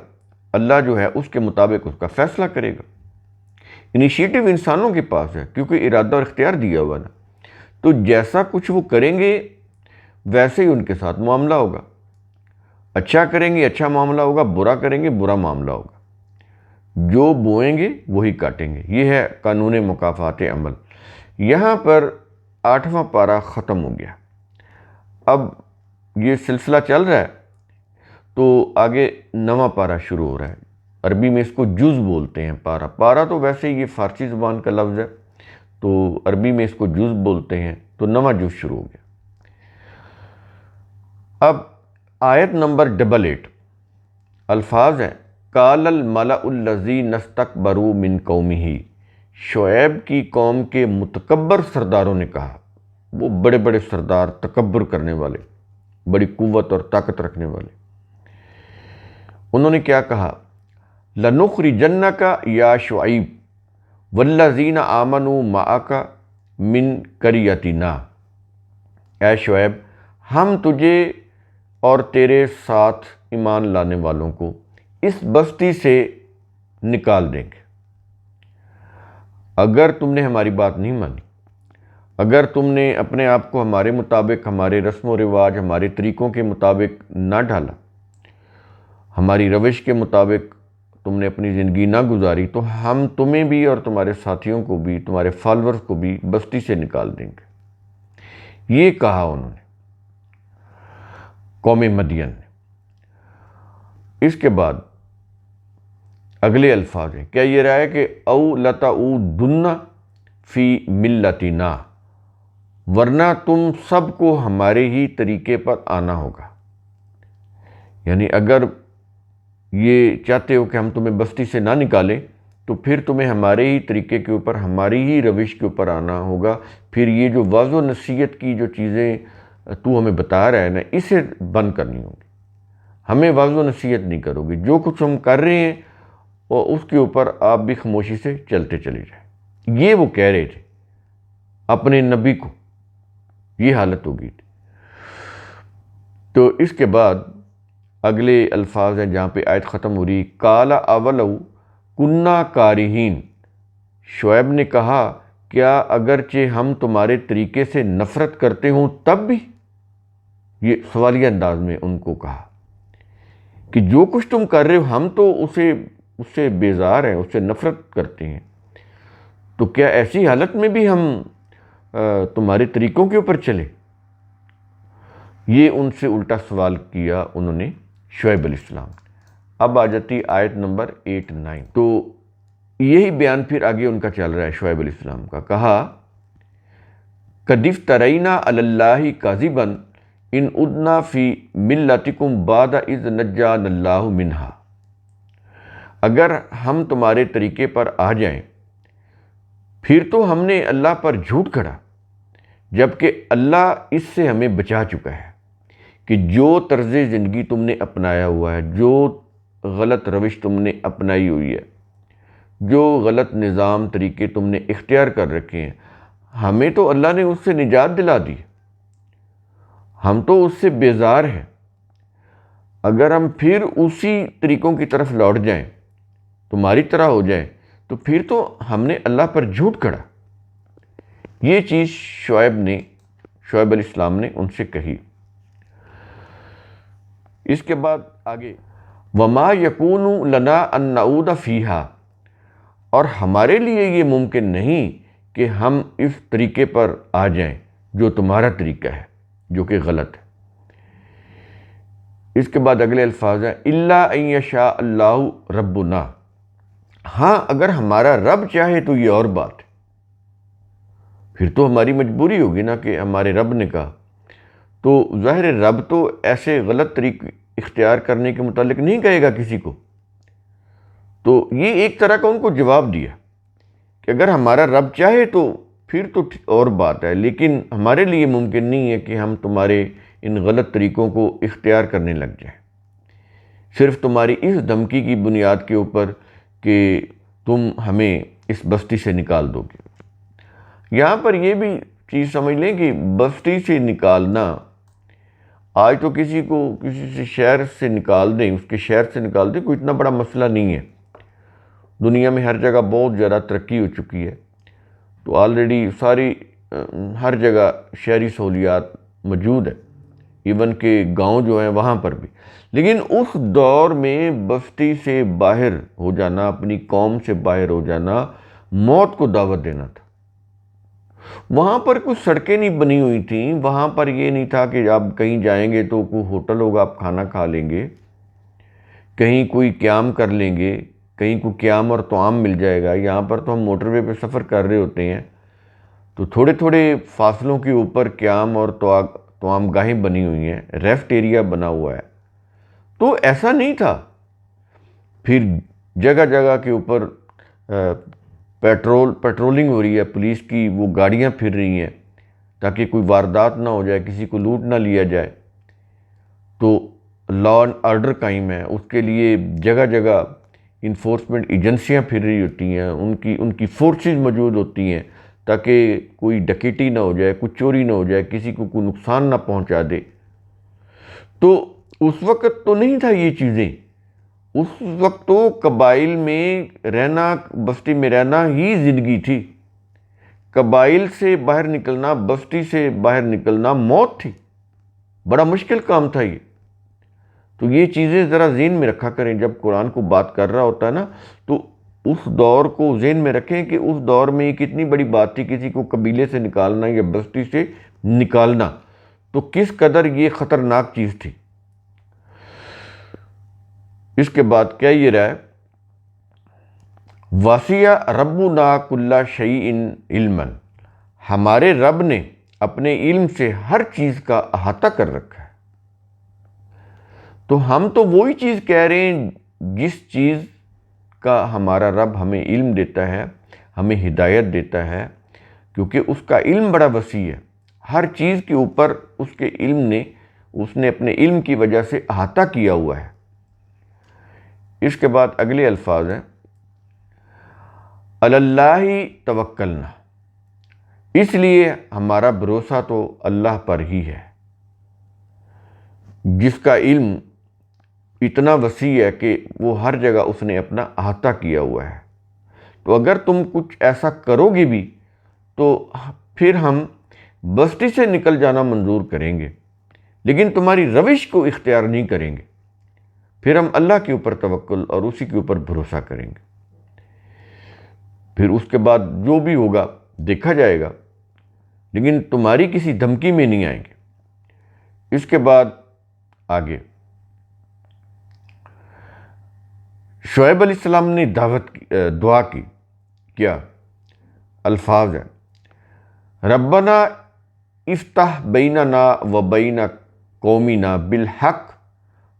اللہ جو ہے اس کے مطابق اس کا فیصلہ کرے گا۔ انیشیٹو انسانوں کے پاس ہے، کیونکہ ارادہ اور اختیار دیا ہوا نا، تو جیسا کچھ وہ کریں گے ویسے ہی ان کے ساتھ معاملہ ہوگا۔ اچھا کریں گے اچھا معاملہ ہوگا، برا کریں گے برا معاملہ ہوگا۔ جو بوئیں گے وہی کاٹیں گے، یہ ہے قانون مکافات عمل۔ یہاں پر 8واں پارہ ختم ہو گیا۔ اب یہ سلسلہ چل رہا ہے تو آگے 9واں پارہ شروع ہو رہا ہے۔ عربی میں اس کو جز بولتے ہیں، پارہ۔ پارہ تو ویسے یہ فارسی زبان کا لفظ ہے، تو عربی میں اس کو جز بولتے ہیں۔ تو 9واں جز شروع ہو گیا۔ اب آیت نمبر 88 الفاظ ہیں، قال الملأ الذین استکبروا من قومہ، شعیب کی قوم کے متکبر سرداروں نے کہا، وہ بڑے بڑے سردار، تکبر کرنے والے، بڑی قوت اور طاقت رکھنے والے، انہوں نے کیا کہا، لَنُخْرِجَنَّكَ یا شعیب وَالَّذِينَ آمَنُوا مَعَكَ مِن قَرْيَتِنَا، اے شعیب ہم تجھے اور تیرے ساتھ ایمان لانے والوں کو اس بستی سے نکال دیں گے۔ اگر تم نے ہماری بات نہیں مانی، اگر تم نے اپنے آپ کو ہمارے مطابق، ہمارے رسم و رواج، ہمارے طریقوں کے مطابق نہ ڈھالا، ہماری روش کے مطابق تم نے اپنی زندگی نہ گزاری، تو ہم تمہیں بھی اور تمہارے ساتھیوں کو بھی، تمہارے فالورز کو بھی بستی سے نکال دیں گے۔ یہ کہا انہوں نے، قوم مدین نے۔ اس کے بعد اگلے الفاظ ہیں، کیا یہ رہا ہے کہ او لتعودن فی ملتنا، ورنہ تم سب کو ہمارے ہی طریقے پر آنا ہوگا. یعنی اگر یہ چاہتے ہو کہ ہم تمہیں بستی سے نہ نکالیں تو پھر تمہیں ہمارے ہی طریقے کے اوپر، ہماری ہی روش کے اوپر آنا ہوگا. پھر یہ جو وعظ و نصیحت کی جو چیزیں تو ہمیں بتا رہا ہے نا، اسے بند کرنی ہوگی. ہمیں وعظ و نصیحت نہیں کرو گے، جو کچھ ہم کر رہے ہیں اور اس کے اوپر آپ بھی خاموشی سے چلتے چلے جائیں. یہ وہ کہہ رہے تھے اپنے نبی کو، یہ حالت ہو گئی تھی. تو اس کے بعد اگلے الفاظ ہیں جہاں پہ آیت ختم ہو رہی. قال اولو کننا کارہین، شعیب نے کہا کیا اگرچہ ہم تمہارے طریقے سے نفرت کرتے ہوں تب بھی؟ یہ سوالیہ انداز میں ان کو کہا کہ جو کچھ تم کر رہے ہو ہم تو اس سے بیزار ہیں، اس سے نفرت کرتے ہیں، تو کیا ایسی حالت میں بھی ہم تمہارے طریقوں کے اوپر چلے؟ یہ ان سے الٹا سوال کیا انہوں نے شعیب علیہ السلام. اب آ جاتی آیت نمبر 8-9. تو یہی بیان پھر آگے ان کا چل رہا ہے شعیب علیہ السلام کا. کہا قد افترینا علی اللہ کاذبا ان عدنا فی ملتکم بعد اذ نجانا اللہ منہا. اگر ہم تمہارے طریقے پر آ جائیں پھر تو ہم نے اللہ پر جھوٹ کھڑا جبکہ اللہ اس سے ہمیں بچا چکا ہے. کہ جو طرز زندگی تم نے اپنایا ہوا ہے، جو غلط روش تم نے اپنائی ہوئی ہے، جو غلط نظام طریقے تم نے اختیار کر رکھے ہیں، ہمیں تو اللہ نے اس سے نجات دلا دی. ہم تو اس سے بیزار ہیں. اگر ہم پھر اسی طریقوں کی طرف لوٹ جائیں، تمہاری طرح ہو جائیں، تو پھر تو ہم نے اللہ پر جھوٹ کھڑا. یہ چیز شعیب علیہ السلام نے ان سے کہی. اس کے بعد آگے وما یکون لنا ان نعود فیہا، اور ہمارے لیے یہ ممکن نہیں کہ ہم اس طریقے پر آ جائیں جو تمہارا طریقہ ہے، جو کہ غلط ہے. اس کے بعد اگلے الفاظ ہیں الا ان یشاء اللہ ربنا. ہاں اگر ہمارا رب چاہے تو یہ اور بات ہے. پھر تو ہماری مجبوری ہوگی نا کہ ہمارے رب نے کہا. تو ظاہر رب تو ایسے غلط طریقے اختیار کرنے کے متعلق نہیں کہے گا کسی کو. تو یہ ایک طرح کا ان کو جواب دیا کہ اگر ہمارا رب چاہے تو پھر تو اور بات ہے، لیکن ہمارے لیے ممکن نہیں ہے کہ ہم تمہارے ان غلط طریقوں کو اختیار کرنے لگ جائیں صرف تمہاری اس دھمکی کی بنیاد کے اوپر کہ تم ہمیں اس بستی سے نکال دو گے. یہاں پر یہ بھی چیز سمجھ لیں کہ بستی سے نکالنا، آج تو کسی سے شہر سے نکال دیں، اس کے شہر سے نکال دیں، کوئی اتنا بڑا مسئلہ نہیں ہے. دنیا میں ہر جگہ بہت زیادہ ترقی ہو چکی ہے، تو آلریڈی ہر جگہ شہری سہولیات موجود ہے، ایون کہ گاؤں جو ہیں وہاں پر بھی. لیکن اس دور میں بستی سے باہر ہو جانا، اپنی قوم سے باہر ہو جانا، موت کو دعوت دینا تھا. وہاں پر کچھ سڑکیں نہیں بنی ہوئی تھیں، وہاں پر یہ نہیں تھا کہ آپ کہیں جائیں گے تو کوئی ہوٹل ہوگا، آپ کھانا کھا لیں گے، کہیں کوئی قیام کر لیں گے، کہیں کوئی قیام اور طعام مل جائے گا. یہاں پر تو ہم موٹر وے پہ سفر کر رہے ہوتے ہیں تو تھوڑے تھوڑے فاصلوں کے اوپر قیام اور طعام گاہیں بنی ہوئی ہیں، ریسٹ ایریا بنا ہوا ہے. تو ایسا نہیں تھا. پھر جگہ جگہ کے اوپر پیٹرولنگ ہو رہی ہے، پولیس کی وہ گاڑیاں پھر رہی ہیں تاکہ کوئی واردات نہ ہو جائے، کسی کو لوٹ نہ لیا جائے. تو لا اینڈ آرڈر قائم ہے، اس کے لیے جگہ جگہ انفورسمنٹ ایجنسیاں پھر رہی ہوتی ہیں، ان کی فورسز موجود ہوتی ہیں تاکہ کوئی ڈکیٹی نہ ہو جائے، کوئی چوری نہ ہو جائے، کسی کو کوئی نقصان نہ پہنچا دے. تو اس وقت تو نہیں تھا یہ چیزیں. اس وقت تو قبائل میں رہنا، بستی میں رہنا ہی زندگی تھی. قبائل سے باہر نکلنا، بستی سے باہر نکلنا موت تھی. بڑا مشکل کام تھا یہ. تو یہ چیزیں ذرا ذہن میں رکھا کریں جب قرآن کو بات کر رہا ہوتا ہے نا، تو اس دور کو ذہن میں رکھیں کہ اس دور میں یہ کتنی بڑی بات تھی کسی کو قبیلے سے نکالنا یا بستی سے نکالنا. تو کس قدر یہ خطرناک چیز تھی. اس کے بعد کیا یہ رہا ہے وَسِعَ رَبُّنَا كُلَّ شَيْءٍ عِلْمًا. ہمارے رب نے اپنے علم سے ہر چیز کا احاطہ کر رکھا ہے۔ تو ہم تو وہی چیز کہہ رہے ہیں جس چیز کا ہمارا رب ہمیں علم دیتا ہے، ہمیں ہدایت دیتا ہے، کیونکہ اس کا علم بڑا وسیع ہے۔ ہر چیز کے اوپر اس کے علم نے، اس نے اپنے علم کی وجہ سے احاطہ کیا ہوا ہے۔ اس کے بعد اگلے الفاظ ہیں علی اللہ توکلنا، اس لیے ہمارا بھروسہ تو اللہ پر ہی ہے، جس کا علم اتنا وسیع ہے کہ وہ ہر جگہ اس نے اپنا احاطہ کیا ہوا ہے۔ تو اگر تم کچھ ایسا کرو گے بھی تو پھر ہم بستی سے نکل جانا منظور کریں گے، لیکن تمہاری روش کو اختیار نہیں کریں گے۔ پھر ہم اللہ کے اوپر توکل اور اسی کے اوپر بھروسہ کریں گے۔ پھر اس کے بعد جو بھی ہوگا دیکھا جائے گا، لیکن تمہاری کسی دھمکی میں نہیں آئیں گے۔ اس کے بعد آگے شعیب علیہ السلام نے دعا کی، کیا الفاظ ہیں ربنا افتح بیننا و بین قومنا بالحق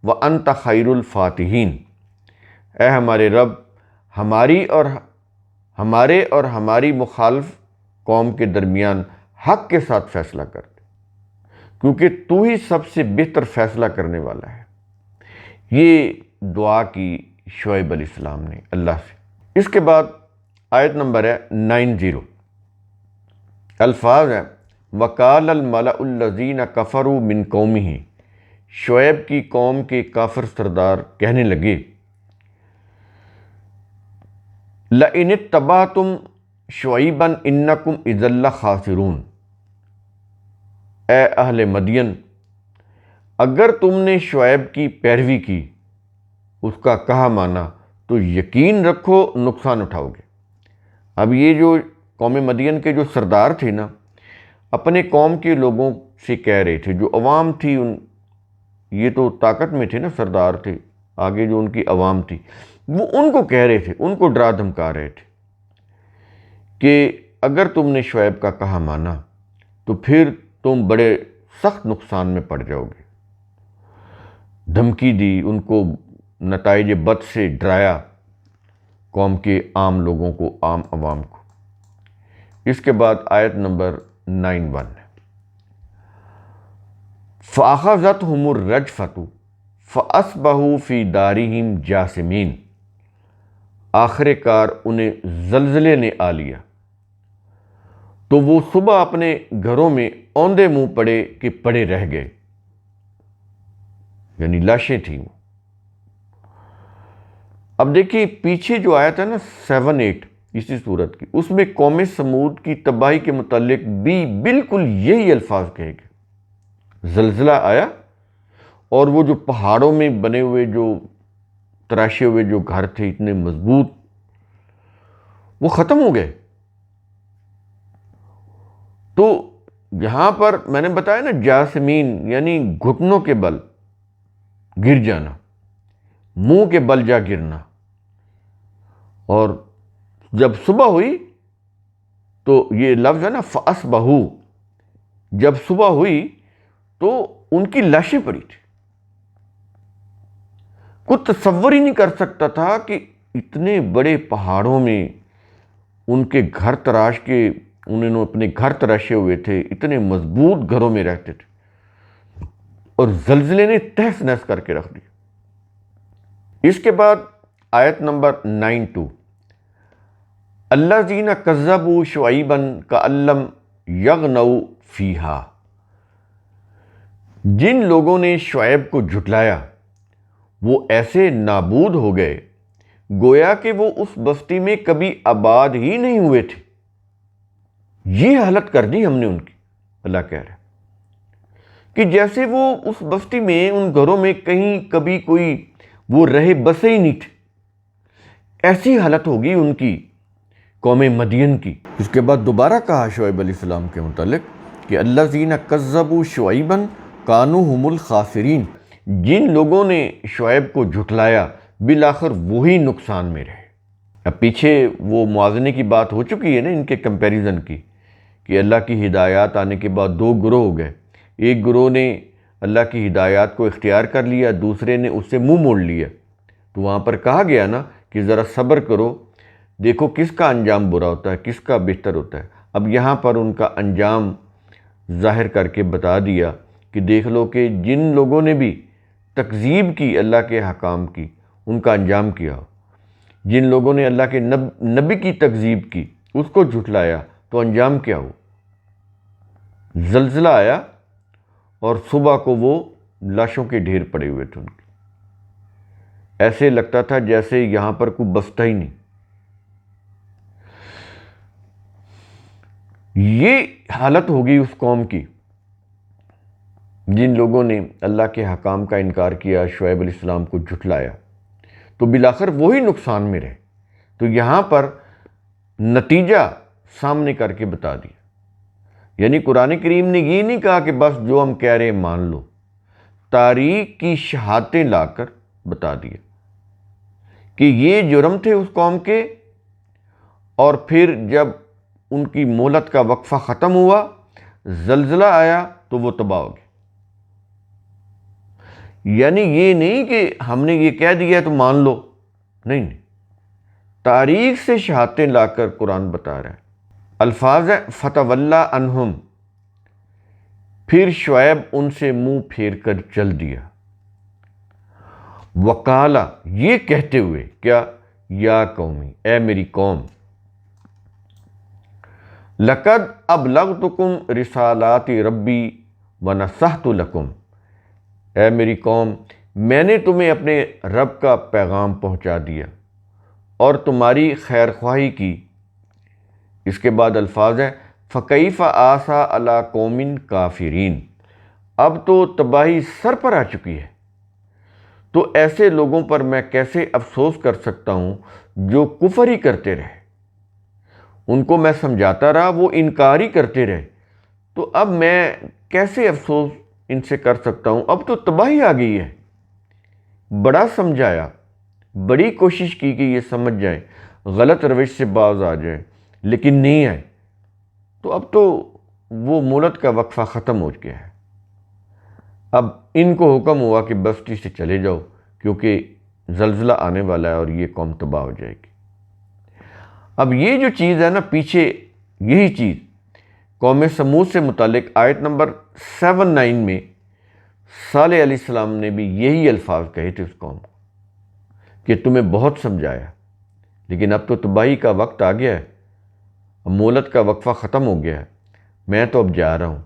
وانت خیر الفاتحین، اے ہمارے رب ہمارے اور ہماری مخالف قوم کے درمیان حق کے ساتھ فیصلہ کر دے، کیونکہ تو ہی سب سے بہتر فیصلہ کرنے والا ہے۔ یہ دعا کی شعیب علیہ السلام نے اللہ سے۔ اس کے بعد آیت نمبر ہے 90، الفاظ ہیں وقال الملأ الذین کفروا من قومہ، شعیب کی قوم کے کافر سردار کہنے لگے لئن اتبعتم شعیبا انکم اذا لخاسرون، اے اہل مدین اگر تم نے شعیب کی پیروی کی، اس کا کہا مانا، تو یقین رکھو نقصان اٹھاؤ گے۔ اب یہ جو قوم مدین کے جو سردار تھے نا، اپنے قوم کے لوگوں سے کہہ رہے تھے، جو عوام تھی، یہ تو طاقت میں تھے نا، سردار تھے، آگے جو ان کی عوام تھی، وہ ان کو کہہ رہے تھے، ان کو ڈرا دھمکا رہے تھے کہ اگر تم نے شعیب کا کہا مانا تو پھر تم بڑے سخت نقصان میں پڑ جاؤ گے۔ دھمکی دی، ان کو نتائج بد سے ڈرایا، قوم کے عام لوگوں کو، عام عوام کو۔ اس کے بعد آیت نمبر 91 فَأَخَذَتْهُمُ الرَّجْفَةُ فَأَصْبَحُوا فِي دَارِهِمْ جَاثِمِينَ، آخر کار انہیں زلزلے نے آ لیا تو وہ صبح اپنے گھروں میں اوندے منہ پڑے کہ پڑے رہ گئے، یعنی لاشیں تھیں وہ۔ اب دیکھیے پیچھے جو آیت ہے نا 7-8 اسی صورت کی، اس میں قوم سمود کی تباہی کے متعلق بھی بالکل یہی الفاظ کہے گئے۔ زلزلہ آیا اور وہ جو پہاڑوں میں بنے ہوئے، جو تراشے ہوئے جو گھر تھے اتنے مضبوط، وہ ختم ہو گئے۔ تو یہاں پر میں نے بتایا نا جاسمین، یعنی گھٹنوں کے بل گر جانا، منہ کے بل جا گرنا۔ اور جب صبح ہوئی تو یہ لفظ ہے نا فَأَصْبَحُوا، جب صبح ہوئی تو ان کی لاشیں پڑی تھی۔ کوئی تصور ہی نہیں کر سکتا تھا کہ اتنے بڑے پہاڑوں میں ان کے گھر تراش کے، انہوں نے اپنے گھر تراشے ہوئے تھے، اتنے مضبوط گھروں میں رہتے تھے، اور زلزلے نے تہس نہس کر کے رکھ دیا۔ اس کے بعد آیت نمبر 92 الذین کذبوا شعیبا کأن لم یغنوا فیہا، جن لوگوں نے شعیب کو جھٹلایا وہ ایسے نابود ہو گئے گویا کہ وہ اس بستی میں کبھی آباد ہی نہیں ہوئے تھے۔ یہ حالت کر دی ہم نے ان کی، اللہ کہہ رہا ہے کہ جیسے وہ اس بستی میں، ان گھروں میں کہیں کبھی کوئی وہ رہے بسے ہی نہیں تھے، ایسی حالت ہوگی ان کی قوم مدین کی۔ اس کے بعد دوبارہ کہا شعیب علیہ السلام کے متعلق کہ الذین کذبوا شعیبا کانوا هم الخاسرین، جن لوگوں نے شعیب کو جھٹلایا بالآخر وہی نقصان میں رہے۔ اب پیچھے وہ موازنے کی بات ہو چکی ہے نا، ان کے کمپیریزن کی، کہ اللہ کی ہدایات آنے کے بعد دو گروہ ہو گئے. ایک گروہ نے اللہ کی ہدایات کو اختیار کر لیا، دوسرے نے اس سے منہ موڑ لیا. تو وہاں پر کہا گیا نا کہ ذرا صبر کرو، دیکھو کس کا انجام برا ہوتا ہے، کس کا بہتر ہوتا ہے. اب یہاں پر ان کا انجام ظاہر کر کے بتا دیا کہ دیکھ لو کہ جن لوگوں نے بھی تکذیب کی اللہ کے حکام کی، ان کا انجام کیا ہو. جن لوگوں نے اللہ کے نبی کی تکذیب کی، اس کو جھٹلایا، تو انجام کیا ہو؟ زلزلہ آیا اور صبح کو وہ لاشوں کے ڈھیر پڑے ہوئے تھے ان کے. ایسے لگتا تھا جیسے یہاں پر کوئی بستا ہی نہیں. یہ حالت ہوگی اس قوم کی جن لوگوں نے اللہ کے حکام کا انکار کیا، شعیب علیہ السلام کو جھٹلایا، تو بالآخر وہی نقصان میں رہے. تو یہاں پر نتیجہ سامنے کر کے بتا دیا. یعنی قرآن کریم نے یہ نہیں کہا کہ بس جو ہم کہہ رہے ہیں مان لو، تاریخ کی شہادتیں لا کر بتا دیا کہ یہ جرم تھے اس قوم کے، اور پھر جب ان کی مہلت کا وقفہ ختم ہوا، زلزلہ آیا تو وہ تباہ ہو گئے. یعنی یہ نہیں کہ ہم نے یہ کہہ دیا تو مان لو، نہیں، تاریخ سے شہادتیں لا کر قرآن بتا رہا ہے. الفاظ فتولی عنہم، پھر شعیب ان سے منہ پھیر کر چل دیا. وقالا، یہ کہتے ہوئے کیا، یا قومی، اے میری قوم، لقد ابلغتکم رسالات ربی ونصحت لکم، اے میری قوم میں نے تمہیں اپنے رب کا پیغام پہنچا دیا اور تمہاری خیر خواہی کی. اس کے بعد الفاظ ہیں فَكَيْفَ آسَىٰ عَلَىٰ قَوْمٍ کافرین، اب تو تباہی سر پر آ چکی ہے، تو ایسے لوگوں پر میں کیسے افسوس کر سکتا ہوں جو کفر ہی کرتے رہے. ان کو میں سمجھاتا رہا، وہ انکار ہی کرتے رہے، تو اب میں کیسے افسوس ان سے کر سکتا ہوں؟ اب تو تباہی آ گئی ہے. بڑا سمجھایا، بڑی کوشش کی کہ یہ سمجھ جائیں، غلط روش سے باز آ جائیں، لیکن نہیں آئے. تو اب تو وہ مہلت کا وقفہ ختم ہو گیا ہے. اب ان کو حکم ہوا کہ بستی سے چلے جاؤ، کیونکہ زلزلہ آنے والا ہے اور یہ قوم تباہ ہو جائے گی. اب یہ جو چیز ہے نا پیچھے، یہی چیز قوم سمود سے متعلق آیت نمبر 79 میں صالح علیہ السلام نے بھی یہی الفاظ کہے تھے اس قوم کو کہ تمہیں بہت سمجھایا، لیکن اب تو تباہی کا وقت آ گیا ہے، اب مہلت کا وقفہ ختم ہو گیا ہے، میں تو اب جا رہا ہوں،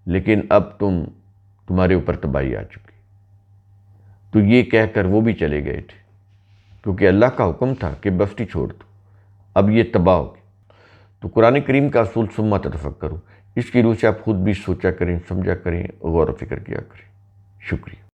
لیکن اب تمہارے اوپر تباہی آ چکی. تو یہ کہہ کر وہ بھی چلے گئے تھے، کیونکہ اللہ کا حکم تھا کہ بستی چھوڑ دو. اب یہ تباہ ہو گئی. تو قرآن کریم کا اصول ثم تفکروا، اس کی روح سے آپ خود بھی سوچا کریں، سمجھا کریں، غور و فکر کیا کریں. شکریہ.